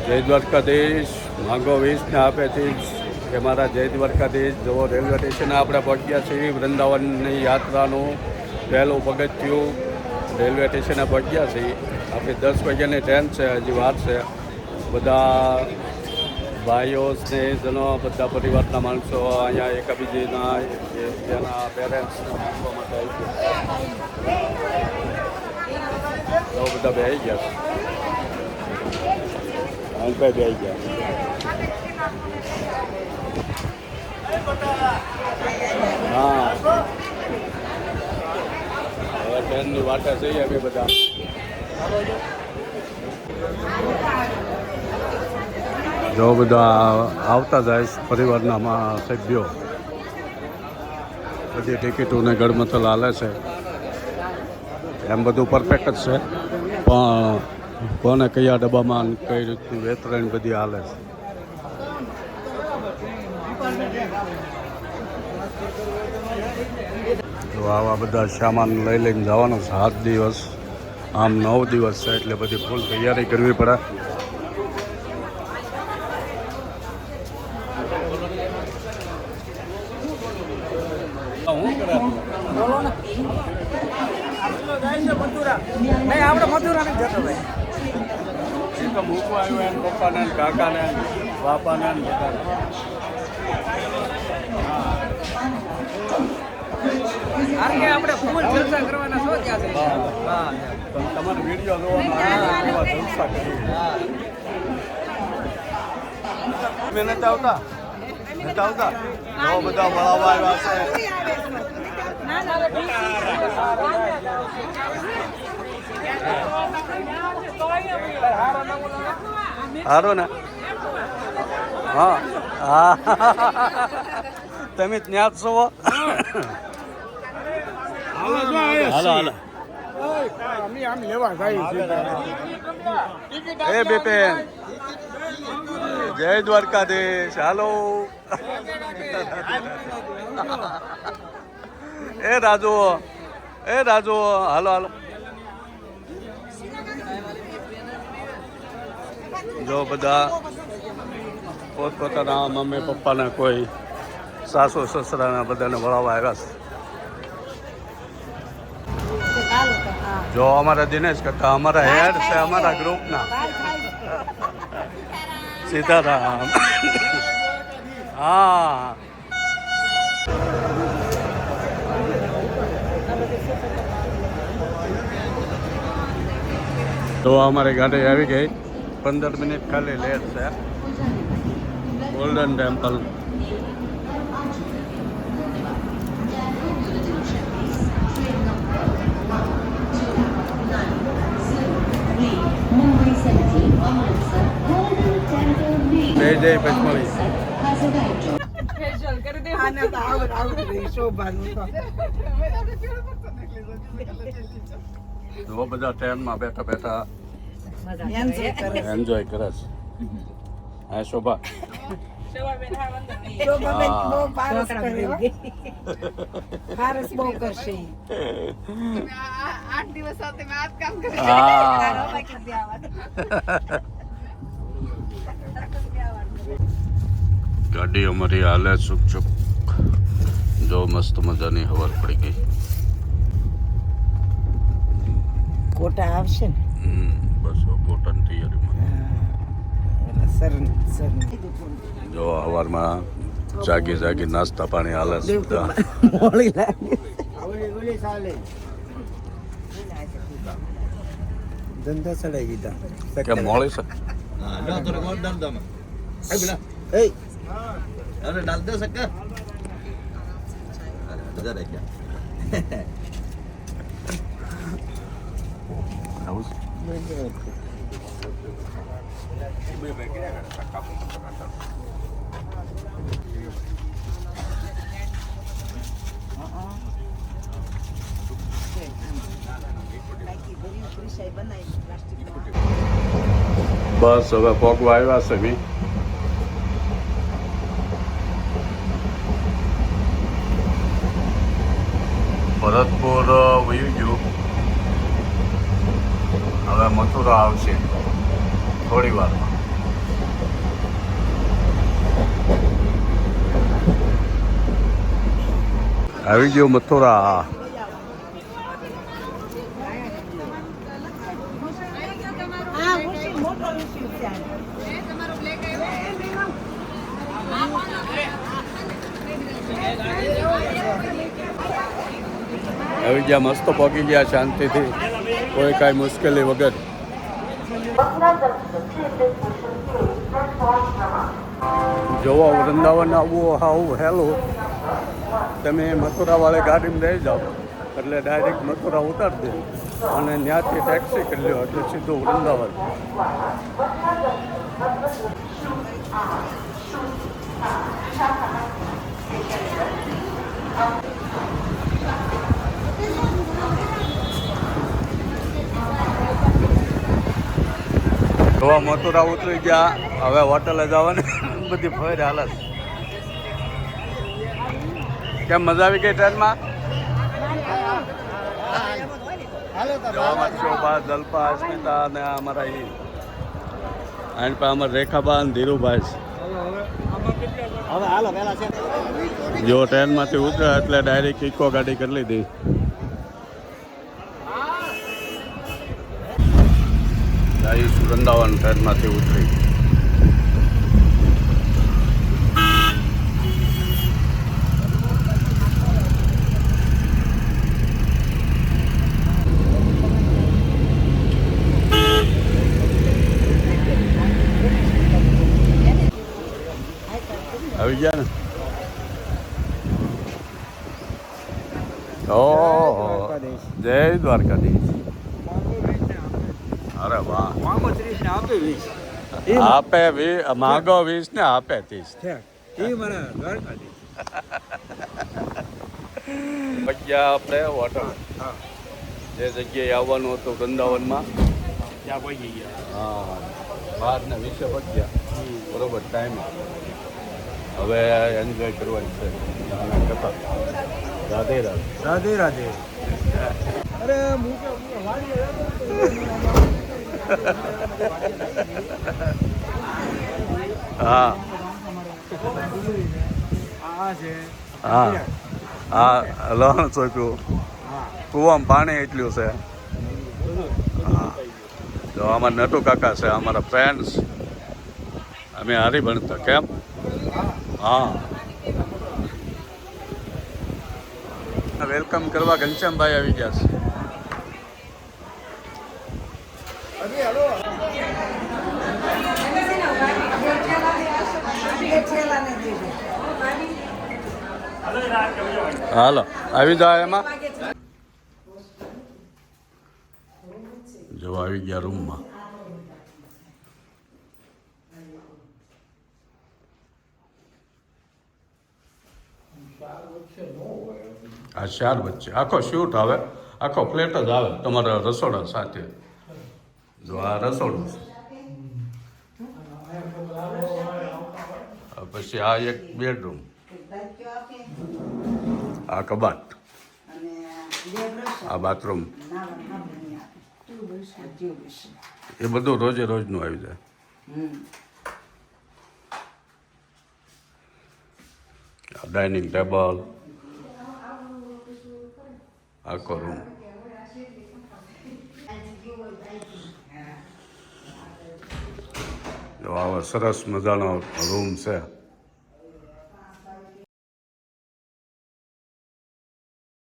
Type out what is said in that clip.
જય દ્વારકાધીશ માંગો વીસને આપેથી કે મારા જય દ્વારકાધીશ જો રેલવે સ્ટેશને આપણે પહોંચ્યા છીએ. વૃંદાવનની યાત્રાનું પહેલું પગથિયું રેલવે સ્ટેશને પહોંચ્યા છીએ. આપણી 10 વાગ્યાની ટ્રેન છે, હજી વાર છે. બધા ભાઈઓ સ્નેહીજનો બધા પરિવારના માણસો અહીંયા એકબીજાના તેના પેરેન્ટ્સને મૂકવા માટે આવી ગયા. બધા બેસી ગયા અંકભાઈ બેસી ગયા. હા હવે ટ્રેનની વાટે જઈએ અમે બધા. જો બધા આવતા જાય પરિવારના સભ્યો. બધી ટિકિટોને ગડમથલ હાલે છે. એમ બધું પરફેક્ટ જ છે, પણ કોને કયા ડબ્બામાં કઈ રીતની વેતરણ બધી હાલે છે. તો આવા બધા સામાન લઈ લઈને જવાનો 7 દિવસ, આમ 9 દિવસ છે, એટલે બધી ફૂલ તૈયારી કરવી પડે. મૂકવા આવ્યો એમ પપ્પાને કાકાને બાપાને બધાને. આપણે ફૂલ જલસા કરવાના છો ત્યાં તમારે વિડીયો જોવાનો જલસા કરી. અમે નથી આવતા બધા મળવા આવ્યા છે. હારો ને? હા હા તમે ત્યાં જ છો. હાલો હાલો એ બેન જય દ્વારકાધીશ. હાલો એ રાજુ હાલો હાલો. જો બધા પોતપોતાના મમ્મી પપ્પાના કોઈ સાસુ સસરાના બધાને વળાવવા આવ્યા છે. જો અમારા દિનેશ કાકા અમારા હેડ છે, અમારા ગ્રુપના સીતારામ. હા તો અમારી ગાડી આવી ગઈ. 15 મિનિટ ખાલી લેટ છે. Golden temple. જય પચમળી. બધા ટ્રેનમાં બેઠા બેઠા એન્જોય કરે છે. હા શોભા ગાડી અમારી હાલે ચૂક ચૂક. જો મસ્ત મજાની હવાર પડી ગઈ. કોટા આવશે ને? બસ કોટાની તૈયારીમાં. જો સવારમાં જાગી નાસ્તા પાણી હાલે છે. ધંધા ચડાઈ દીધા કેમ મોળી છે? अरे डाल दे शक्कर इधर है क्या બસ હવે પોગવા આવ્યા છે. બી ભરતપુર વયું ગયું. હવે મથુરા આવશે થોડી વારમાં. આવી ગયો મથુરા. આવી ગયા, મસ્ત પહોંચી ગયા શાંતિથી, કોઈ કાંઈ મુશ્કેલી વગર. જોવા વૃંદાવન આવવું હાવ હેલું. તમે મથુરાવાળી ગાડીમાં રહી જાઓ એટલે ડાયરેક્ટ મથુરા ઉતારી દે અને ત્યાંથી ટેક્સી કરી લો એટલે સીધું વૃંદાવન. જોવા મથુરા ઉતરી ગયા, હવે હોટલે જવાની બધી ફરી હાલત. કેમ મજા આવી ગઈ ટ્રેનમાં? જવામાં શોભા, જલ્પા, અસ્મિતા અને અમારા અહીં પણ અમારા રેખાબા અને ધીરુભાઈ. જો ટ્રેનમાંથી ઉતરે એટલે ડાયરેક્ટ ઇકો ગાડી કરી લીધી. વૃંદાવન ટ્રેનમાંથી ઉતરી. આવી ગયા ને? ઓહો, જય દ્વારકાધીશ. અરે વાહ. આપે માંગો 20 ને આપે 30. ગયા આપણે હોટલ જે જગ્યાએ આવવાનું હતું વૃંદાવનમાં ત્યાં પહોંચી ગયા. હા, 12:20 પહોંચ્યા બરોબર ટાઈમ. હવે એન્જોય કરવાની છે. રાધે રાધે. રાધે રાધે. અરે હા હા હા, લોણ ચોખ્યું, કૂવામાં પાણી એટલું છે. હા, જો અમારા નટુ કાકા છે, અમારા ફ્રેન્ડ્સ. અમે હારી ભણતા. કેમ? હા, વેલકમ કરવા ઘનશ્યામભાઈ આવી ગયા છે. હાલો આવી જાય એમાં. જો આવી ગયા રૂમમાં. આ 4 વચ્ચે આખો શૂટ આવે, આખો ફ્લેટ જ આવે તમારા રસોડા સાથે. જો આ રસોડું છે, પછી આ એક બેડરૂમ, આ કબાટ, આ બાથરૂમ. એ બધું રોજે રોજનું આવી જાય. ડાઇનિંગ ટેબલ, આખો રૂમ. જો આવો સરસ મજાનો રૂમ છે.